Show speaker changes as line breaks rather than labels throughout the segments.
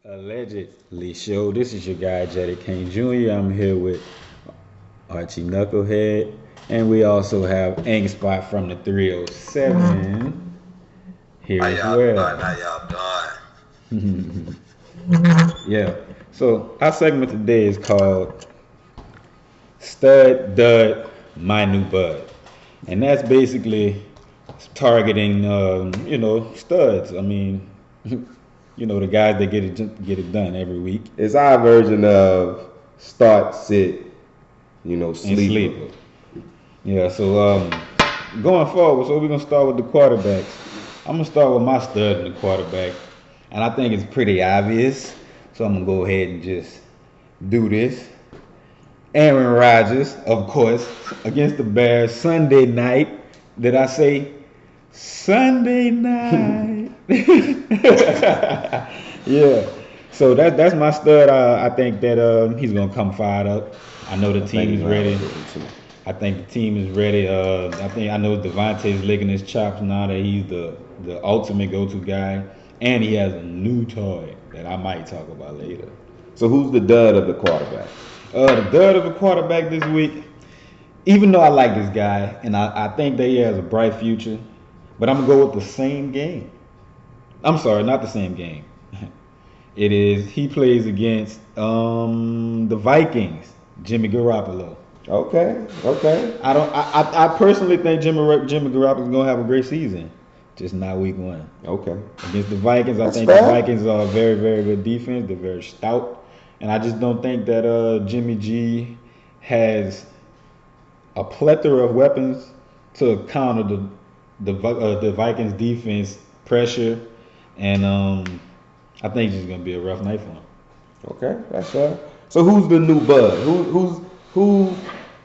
Allegedly show. This is your guy Jetty Kane Jr. I'm here with Archie Knucklehead, and we also have Ink Spot from the 307 here
How
as
y'all doing?
well.
How y'all doing?
Yeah. So our segment today is called Stud Dud My New Bud, and that's basically targeting studs. I mean, the guys that get it done every week
It's our version of start, sit,
and
sleeper.
sleep. Yeah, so going forward, so we're gonna start with the quarterbacks. I'm gonna start with my stud in the quarterback, and I think it's pretty obvious. So I'm gonna go ahead and just do this. Aaron Rodgers, of course, against the Bears Sunday night. Did I say Sunday night? Yeah. So that's my stud. I think that he's gonna come fired up. I know the
I think
team
he's
is
gonna have a
ready.
good one too.
I think the team is ready. I know Devontae's licking his chops now that he's the ultimate go-to guy, and he has a new toy that I might talk about later.
So who's the dud of the quarterback?
The third of a quarterback this week, even though I like this guy and I think that he has a bright future, but I'm gonna go with the same game. I'm sorry, not the same game. It is he plays against the Vikings, Jimmy Garoppolo.
Okay, okay.
I don't. I personally think Jimmy Garoppolo is gonna have a great season, just not week one
Okay.
against the Vikings. I
That's
think the
fair.
Vikings are a very very good defense. They're very stout, and I just don't think that Jimmy G has a plethora of weapons to counter the Vikings defense pressure, and I think it's just gonna be a rough night for him.
Okay, that's fair. So who's the new bud? Who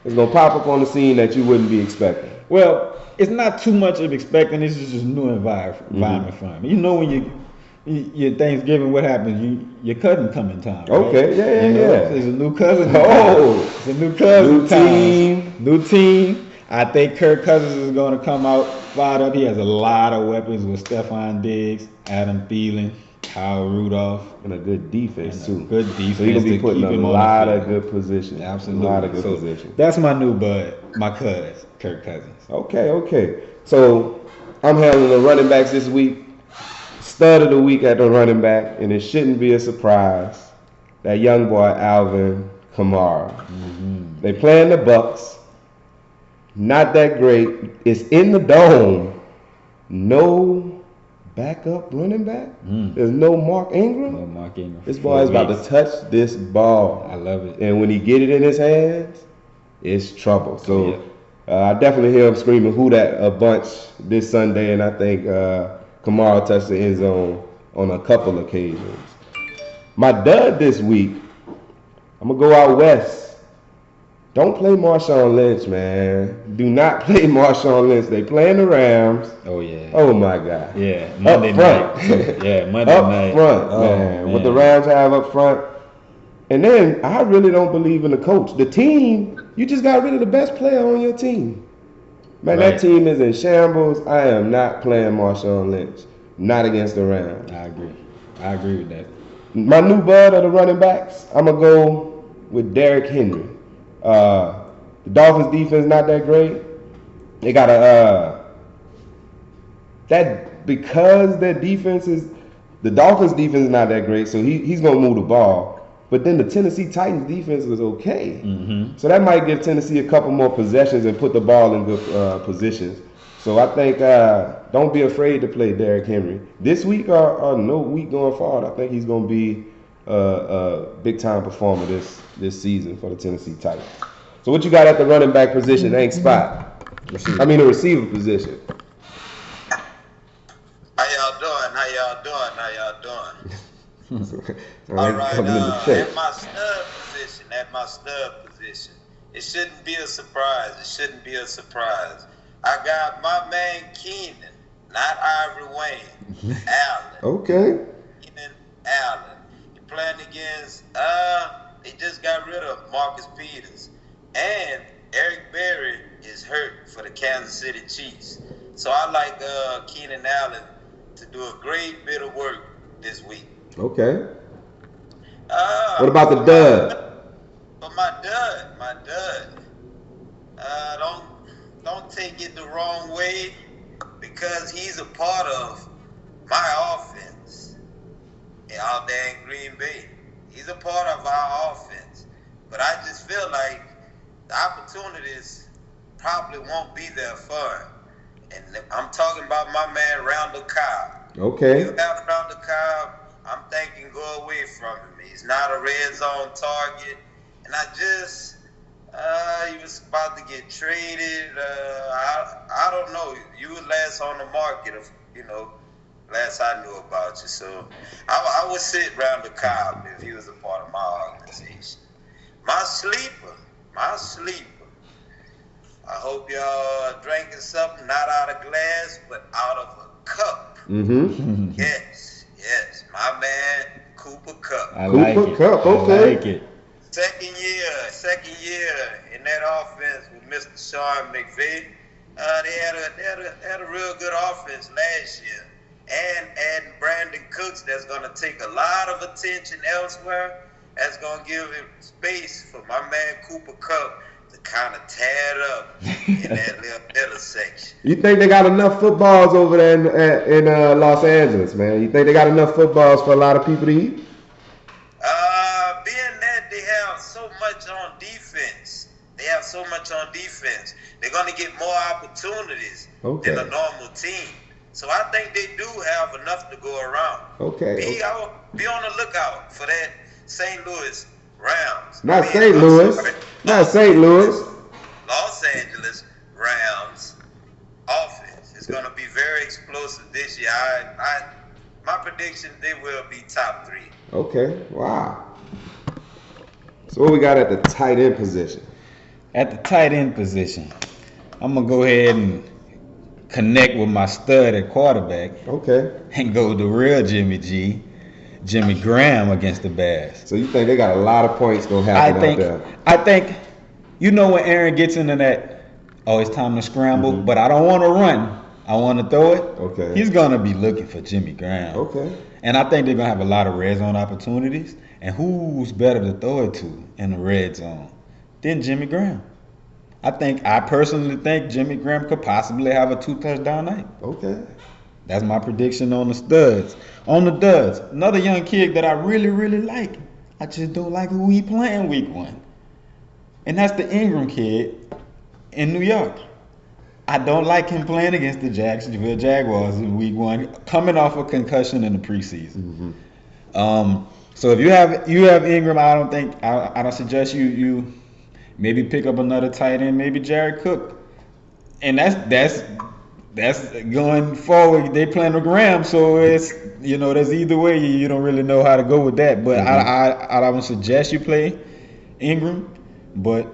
is gonna pop up on the scene that you wouldn't be expecting?
Well, it's not too much of expecting. It's just a new environment for him. You know when your Thanksgiving, what happens? Your cousin come in town, right?
Okay, yeah,
You
yeah,
know,
yeah.
it's a new cousin. In
Oh,
town. It's a new cousin
new
in town.
team.
New team. I think Kirk Cousins is going to come out fired up. He has a lot of weapons with Stephon Diggs, Adam Thielen, Kyle Rudolph,
And a good defense
and a
too.
good
So you're
defense
gonna be
to
putting
keep
a
him on
lot
the
of
field.
good positions.
Absolutely.
A lot of good
So
positions.
that's my new bud, my cuz, Kirk Cousins.
Okay, okay. So I'm handling the running backs this week. Stud of the week at the running back, and it shouldn't be a surprise. That young boy Alvin Kamara. They playing the Bucks. Not that great. It's in the dome. No backup running back. There's no Mark Ingram.
No Mark Ingram.
This boy is about to touch this ball.
I love it.
And when he get it in his hands, it's trouble. So
Yeah.
I definitely hear him screaming "Who that?" a bunch this Sunday, and I think Kamara touched the end zone on a couple occasions. My dud this week, I'm gonna go out west. Don't play Marshawn Lynch, man. Do not play Marshawn Lynch. They playing the Rams.
Oh yeah.
Oh my God.
Yeah. Monday
Up
night.
front.
Yeah. Monday
Up
night.
front,
Oh,
man. What the Rams have up front. And then I really don't believe in the coach. The team, you just got rid of the best player on your team. Man,
Right.
that team is in shambles. I am not playing Marshawn Lynch. Not against the Rams.
I agree. I agree with that.
My new bud of the running backs, I'm going to go with Derrick Henry. The Dolphins defense not that great. They got that because their defense is, the Dolphins defense is not that great, so he's going to move the ball. But then the Tennessee Titans defense is okay. So that might give Tennessee a couple more possessions and put the ball in good positions. So I think don't be afraid to play Derrick Henry. This week or no week going forward, I think he's going to be a big-time performer this season for the Tennessee Titans. So what you got at the running back position, ain't spot? I mean the receiver position.
How y'all doing? How y'all doing? How y'all doing?
All
All
right,
right,
coming in the check.
at my stud position, it shouldn't be a surprise. It shouldn't be a surprise. I got my man Keenan, not Ivory Wayne, Allen.
Okay.
Keenan Allen. He playing against, they just got rid of Marcus Peters. And Eric Berry is hurt for the Kansas City Chiefs. So I like Keenan Allen to do a great bit of work this week.
Okay. What about the dud?
But my dud. Don't take it the wrong way, because he's a part of my offense out there in Green Bay. He's a part of our offense. But I just feel like the opportunities probably won't be there for him. And I'm talking about my man Randall Cobb.
Okay.
You have Randall Cobb, I'm thinking go away from him. He's not a red zone target. And he was about to get traded. I don't know. You were last on the market, last I knew about you. So I would sit Randall Cobb if he was a part of my organization. My sleeper. I hope y'all are drinking something not out of glass, but out of a cup.
Mm-hmm.
Yes. My man, Cooper Kupp.
I like it.
Kupp, okay.
I like it.
Second year in that offense with Mr. Sean McVay. They had a real good offense last year. And adding Brandon Cooks, that's going to take a lot of attention elsewhere. That's going to give him space for my man Cooper Kupp to kind of tear it up in that little middle section.
You think they got enough footballs over there in Los Angeles, man? You think they got enough footballs for a lot of people to eat?
Being that they have so much on defense, they're going to get more opportunities than a normal team. So I think they do have enough to go around.
Okay.
Be on the lookout for that St. Louis Rams.
St. Louis.
Los Angeles Rams offense is going to be very explosive this year. My prediction, they will be top 3.
Okay. Wow. So what we got at the tight end position?
At the tight end position, I'm going to go ahead and connect with my stud at quarterback.
Okay.
And go the real Jimmy Graham against the Bears.
So you think they got a lot of points going to happen out there?
I think, when Aaron gets into that, it's time to scramble, but I don't want to run. I want to throw it.
Okay.
He's going to be looking for Jimmy Graham.
Okay.
And I think they're going to have a lot of red zone opportunities. And who's better to throw it to in the red zone than Jimmy Graham? I personally think Jimmy Graham could possibly have a 2-touchdown night.
Okay.
That's my prediction on the studs. On the duds, another young kid that I really, really like. I just don't like who he playing week 1. And that's the Ingram kid in New York. I don't like him playing against the Jacksonville Jaguars in week 1, coming off a concussion in the preseason. Mm-hmm. So if you have Ingram, I don't suggest you maybe pick up another tight end, maybe Jared Cook. And that's going forward. They playing with Graham, so it's there's either way. You don't really know how to go with that. But I would suggest you play Ingram, but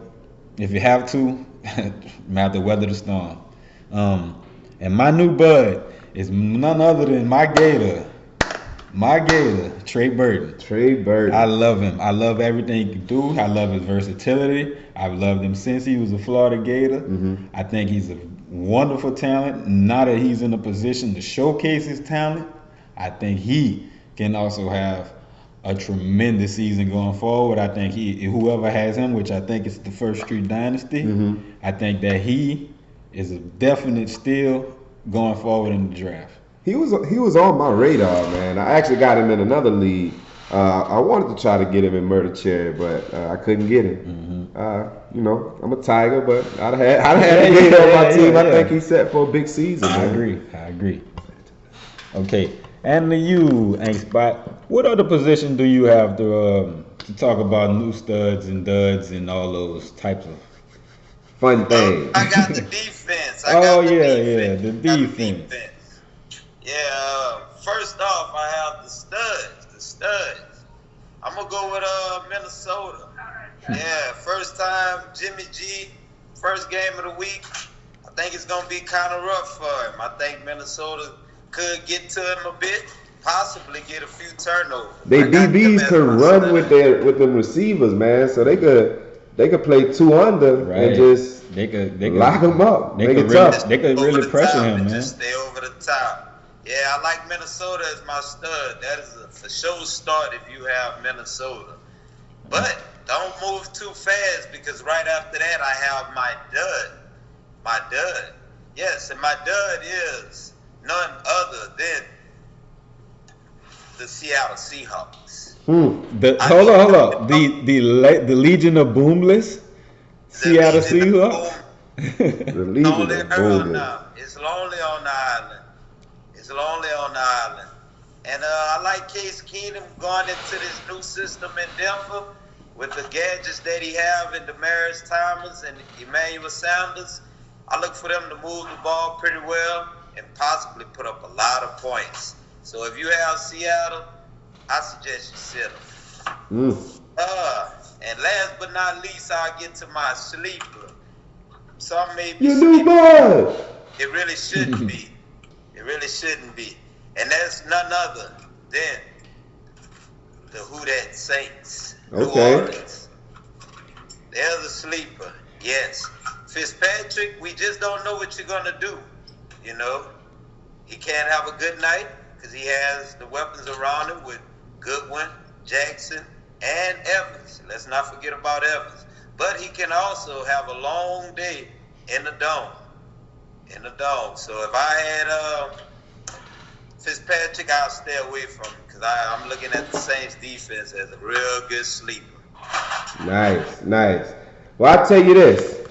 if you have to, you have to weather the storm. And my new bud is none other than my Gator, Trey Burton. I love him. I love everything he can do. I love his versatility. I've loved him since he was a Florida Gator. Mm-hmm. I think he's a wonderful talent. Now that he's in a position to showcase his talent, I think he can also have a tremendous season going forward. I think whoever has him, which I think is the First Street Dynasty, I think that he is a definite steal going forward in the draft.
He was on my radar, man. I actually got him in another league. I wanted to try to get him in Murder Cherry, but I couldn't get him. Mm-hmm. I'm a Tiger, but I'd have had a Gator on my team. I think he's set for a big season.
I agree. Okay, and to you, Ink Spot, what other position do you have to talk about new studs and duds and all those types of
fun things?
I got the defense.
The defense.
Yeah, first off, I have the studs. I'm going to go with Minnesota. Yeah, first time Jimmy G, first game of the week. I think it's going to be kind of rough for him. I think Minnesota could get to him a bit, possibly get a few turnovers.
They DBs could run with them receivers, man, so they could play 2 under and just
they could
lock them up.
They could really pressure him, man.
Just stay over the top. Yeah, I like Minnesota as my stud. That is a for sure start if you have Minnesota. But don't move too fast because right after that I have my dud. My dud. Yes, and my dud is none other than the Seattle Seahawks.
Hold on. The Legion of Boomless Seattle Seahawks.
The Legion of Boomless.
It's lonely on the island. It's lonely on the island. And I like Case Keenum going into this new system in Denver with the gadgets that he have in Demaryius Thomas and Emmanuel Sanders. I look for them to move the ball pretty well and possibly put up a lot of points. So if you have Seattle, I suggest you sit them. And last but not least, I'll get to my sleeper. Some may be
your new bud.
It really shouldn't be. It really shouldn't be. And that's none other than the Who Dat Saints.
Okay.
New Orleans. They're the sleeper. Yes. Fitzpatrick, we just don't know what you're going to do. You know, he can't have a good night because he has the weapons around him with Goodwin, Jackson, and Evans. Let's not forget about Evans. But he can also have a long day in the dome. So if I had Fitzpatrick, I'll stay away from him because I'm looking at the Saints defense as a real good sleeper.
Nice. Well, I'll tell you this.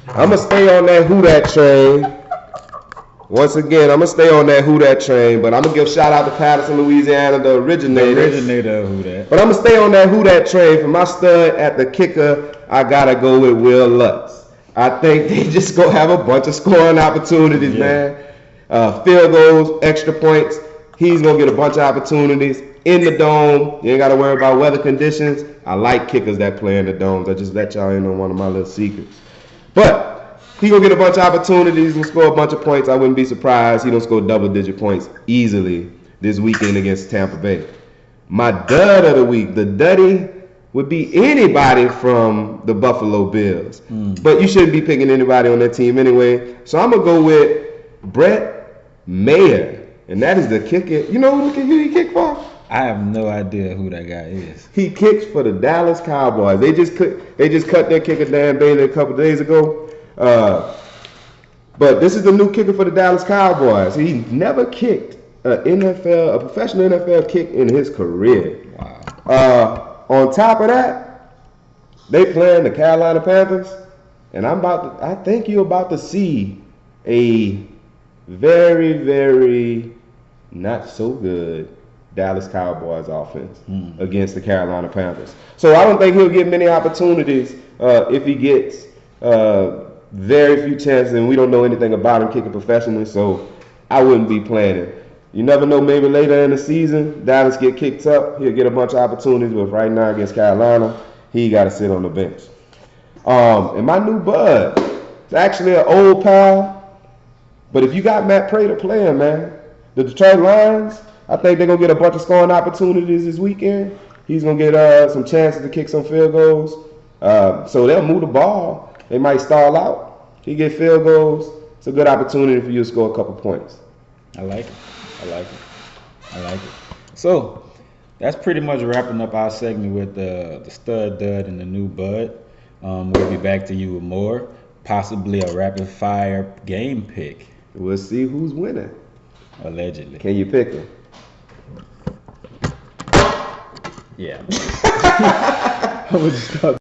I'm going to stay on that Who Dat train. Once again, I'm going to stay on that Who Dat train, but I'm going to give shout out to Patterson, Louisiana, the originator
of Who Dat.
But I'm going to stay on that Who Dat train. For my stud at the kicker, I got to go with Will Lutz. I think they just going to have a bunch of scoring opportunities, man. Field goals, extra points. He's going to get a bunch of opportunities in the dome. You ain't got to worry about weather conditions. I like kickers that play in the domes. I just let y'all in on one of my little secrets. But he going to get a bunch of opportunities and score a bunch of points. I wouldn't be surprised. He don't score double-digit points easily this weekend against Tampa Bay. My dud of the week, the duddy, would be anybody from the Buffalo Bills. But you shouldn't be picking anybody on that team anyway. So I'm going to go with Brett Maher. And that is the kicker. You know who he kicked for?
I have no idea who that guy is.
He kicks for the Dallas Cowboys. They just cut their kicker Dan Bailey a couple days ago. But this is the new kicker for the Dallas Cowboys. He never kicked a professional NFL kick in his career.
Wow.
On top of that, they playing the Carolina Panthers, and I think you're about to see a very, very not so good Dallas Cowboys offense against the Carolina Panthers. So I don't think he'll get many opportunities if he gets very few chances, and we don't know anything about him kicking professionally, so I wouldn't be playing him. You never know, maybe later in the season, Dallas get kicked up, he'll get a bunch of opportunities, but right now against Carolina, he got to sit on the bench. And my new bud, it's actually an old pal, but if you got Matt Prater playing, man, the Detroit Lions, I think they're going to get a bunch of scoring opportunities this weekend. He's going to get some chances to kick some field goals. So they'll move the ball. They might stall out. He get field goals. It's a good opportunity for you to score a couple points.
I like it. So that's pretty much wrapping up our segment with the stud, dud, and the new bud. We'll be back to you with more, possibly a rapid fire game pick.
We'll see who's winning.
Allegedly.
Can you pick him?
Yeah. I would stop.